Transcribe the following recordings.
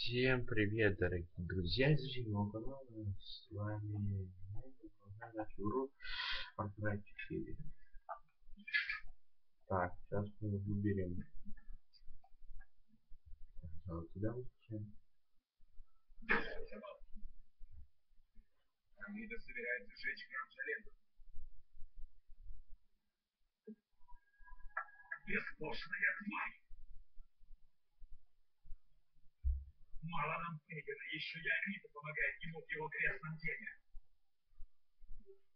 Всем привет, дорогие друзья, из моего канала. С вами нашу игру Fortnite 4. Так, сейчас мы выберем тебя выключаем. Амида собирается сжечь храм Джаленду. Бесплотная тварь! Мало нам Фейгена, еще и Амида помогает ему в его грязном деле.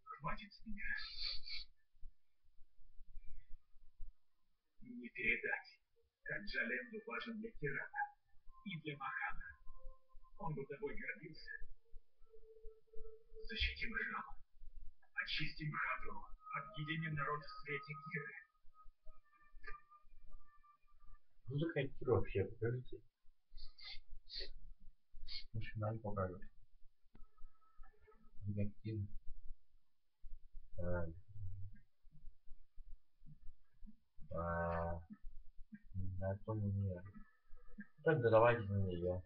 Хватит с меня. Не передать, как Джаленду важен для Тирана и для Махана. Он бы тобой гордился. Защитим храм, очистим Хадру, объединим народ в свете Киры. Ну такая Кира вообще, покажите. Машинально покажет. Негативно. На том не. Тогда давайте на нее.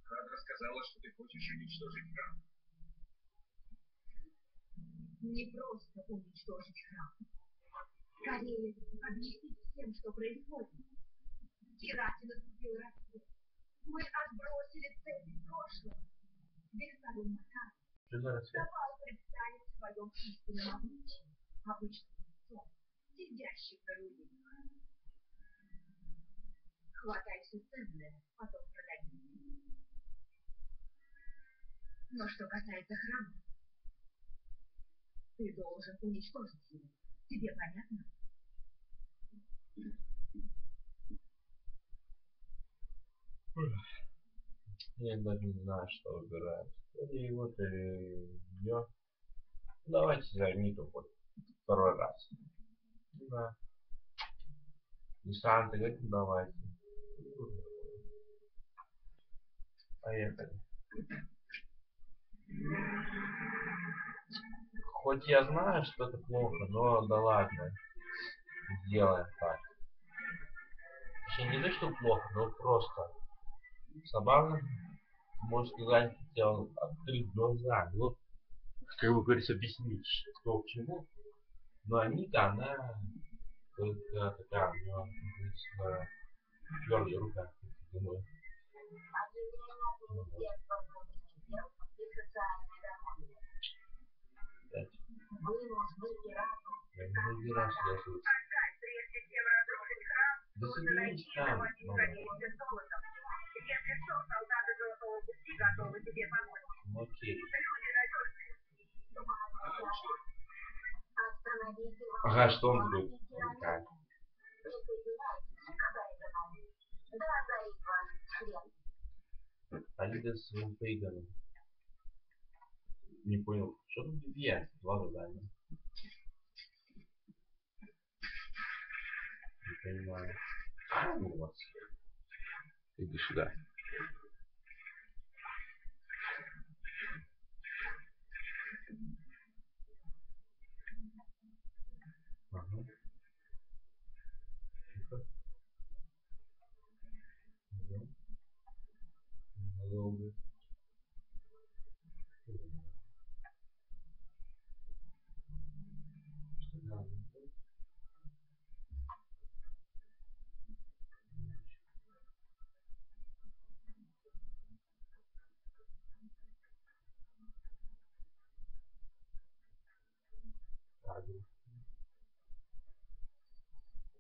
Хадра сказала, что ты хочешь уничтожить храм. Не просто уничтожить храм. Скорее, объяснить всем, что происходит. В Кирате наступил рассвет. Мы отбросили цепи прошлого. Верховым Макаром давал представить в своем истинном обличии, обычным лицом, сидящим на руинах. Хватай все ценное, потом продай. Но что касается храма, ты должен уничтожить его. Тебе понятно? Я даже не знаю, что выбирать. И вот ее. Давайте за Миту хоть второй раз. Да. И Санта говорит, давайте. Поехали. Хоть я знаю, что это плохо, но да ладно. Сделаем так. Точнее, не то, что плохо, но просто. Забавно. Можно сказать, хотел открыть глаза. Ну, как бы говорится, объяснить, что к чему. Но Анита, она только такая, у нее, твердая рука, думаю. Я не разбираюсь, я слышу. Да соберись там. Окей. Ага, что он будет? Как? Алида с Фейганом. Не понял. Что тут две? Два задания. Не понимаю. Ну вот. Иди сюда. Ага. Долго.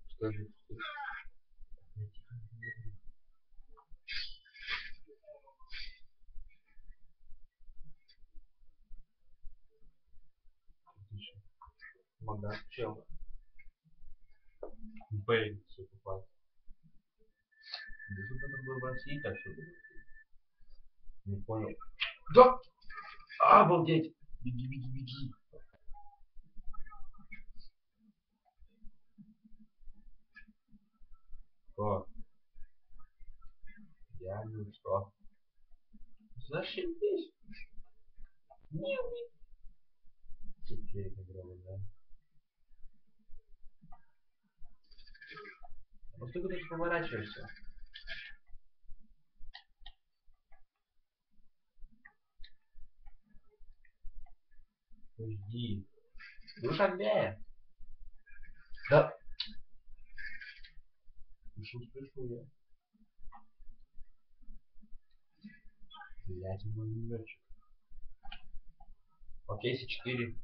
Что же? Мага, чел. Бейн, все покупать. Да тут надо было в России так что-то. Не понял. Да! Обалдеть! Беги, беги, беги. Что? Я ну что? Зашибись. Нет. Ну ты куда-то поворачиваешься. Жди. Душанбе! Да. Спешу я. Блять, мой мячик. Окей, C4.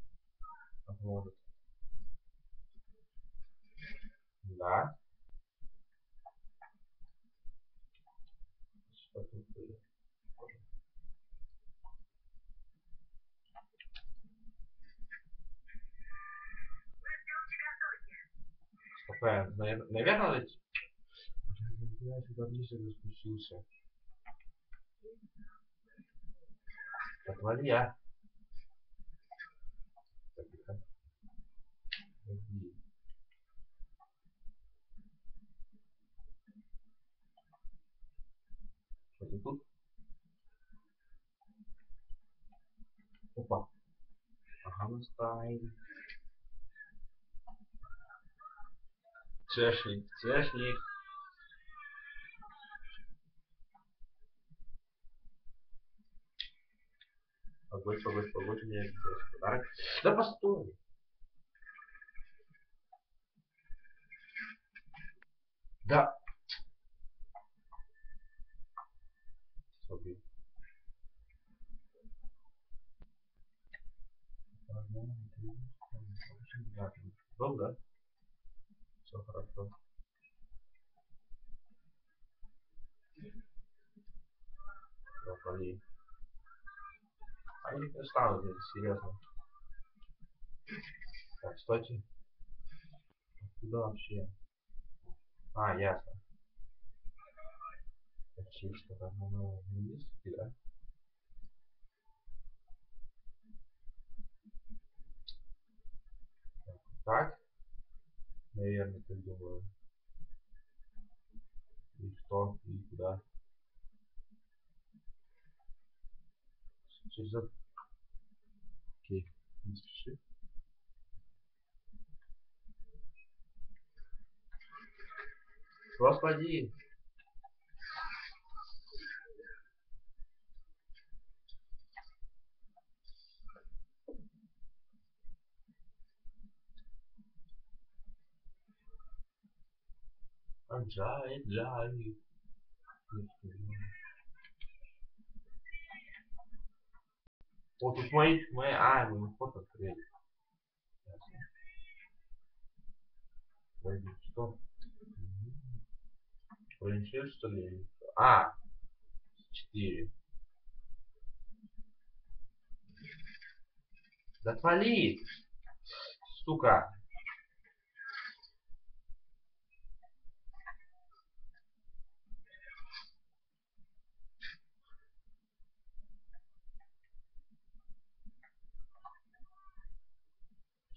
Может. Да. Что тут было? Какая? Наверное, надо... Я сюда ближе спустился. Отвали, а. Так, тихо. Подожди. Что ты тут? Опа. Ага, мы ставим. Цешник, цешник. Погодь, погодь, погодь, у меня есть подарок. Да постой. Да. Смотри. Ну да. Все хорошо. Отвали. Они не станут здесь, серьезно. Так, стойте. Куда вообще? А, ясно. Почти что-то. Ну, вниз, да? Так. Наверное, так думаю. И что? И куда? Через это. Окей. Не спеши. Господи! Джай, джай. Вот тут мои... А, мы фото открыли. Ясно. Пойди, что? Принесешь, что ли? А! 4. Да отвали! Сука!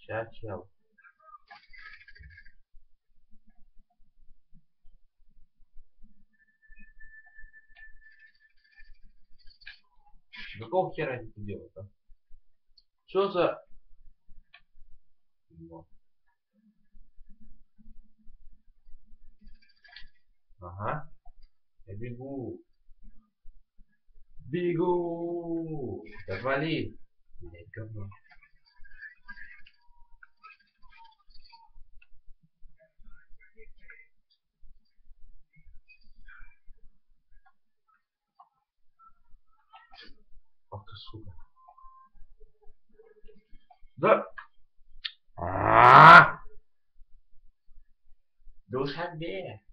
Ща, чел. Какого хера они тут делают, а? Что за... Вот. Ага. Я бегу. Бегу! Отвали! Блять, говно. Ах ты сука. Да! А-а-а! Душанбе!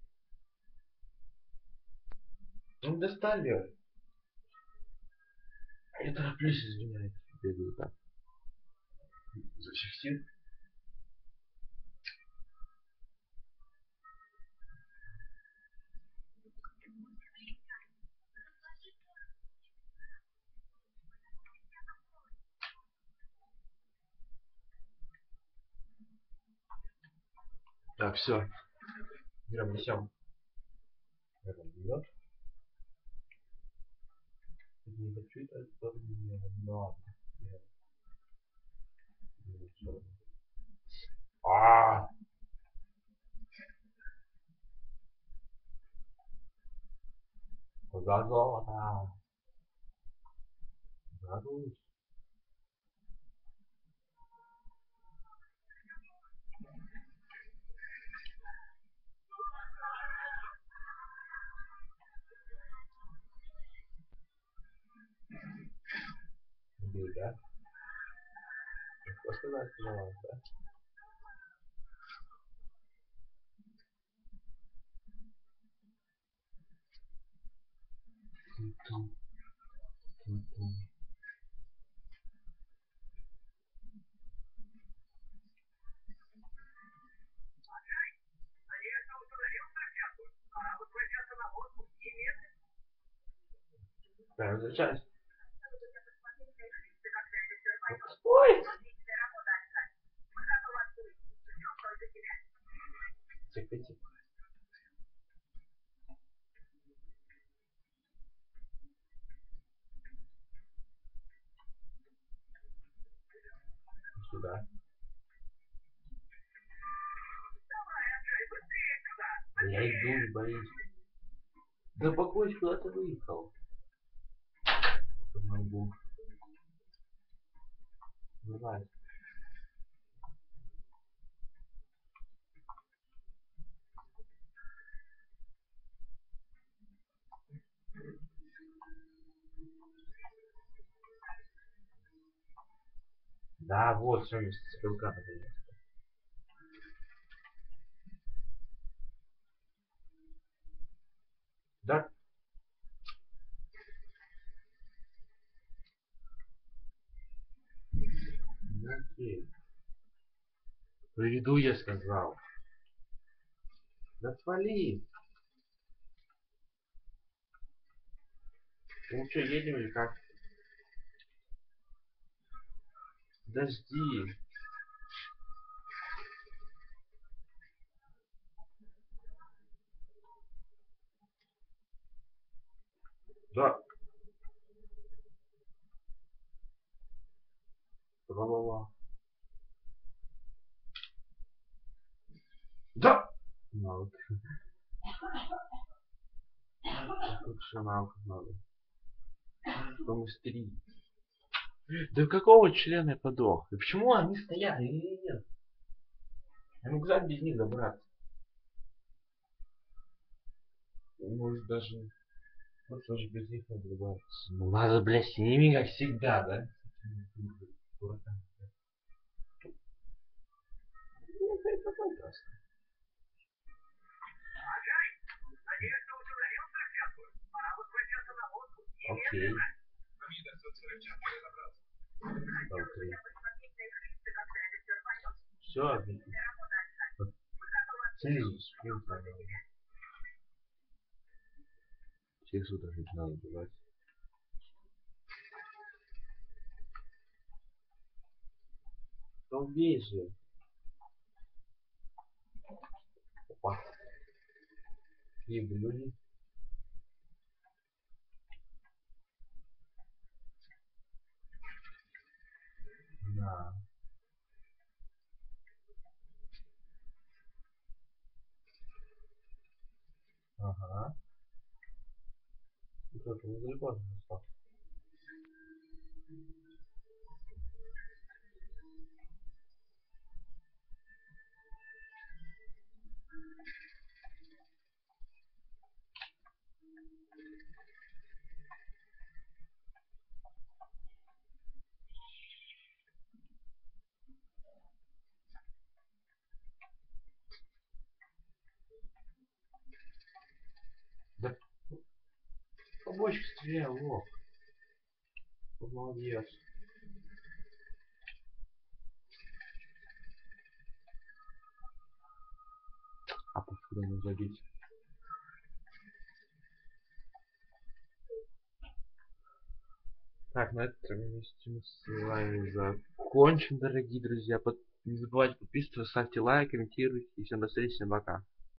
Ну достали. Я тороплюсь, извиняюсь. Бегаю так. За всех сил. Так, все. Берем, несем. Это бьет. Не хочу, это не надо. А! За золото. За Русь. Бей, да? Что сказать, да? Ту-ту, ту-ту. Да, возвращайся. Ой! Тихо, тихо. Сюда. Да я иду, не боюсь. Да покой, куда ты выехал? Могу. Давай. Да, вот, все, стрелка наконец. Да? Ну, окей. Приведу, я сказал. Да свали. Ну что, едем или как? Подожди. Да. Ла-ла-ла. Да! Навык. Тут все навыков надо. Побыстрее. Да какого члена я подох? И почему они стоят? Нет. Я могу как без них добраться. Может даже... Вот тоже без них надо добраться. Ну надо, блядь, с ними как всегда, да? Дурака. Ну, это какой просто. Окей. Окей. Все, снизу спринт. Всех суток ведь надо убивать. Да убей же. Опа. И люди. Да. Ага. Ну что, ты недалеко же остался. Да. Побочка стрелял, лох. Вот молодец. А пофиг не забить. Так, на этом месте мы с вами закончим, дорогие друзья. Не забывайте подписываться, ставьте лайк, комментируйте. И всем до встречи, всем пока.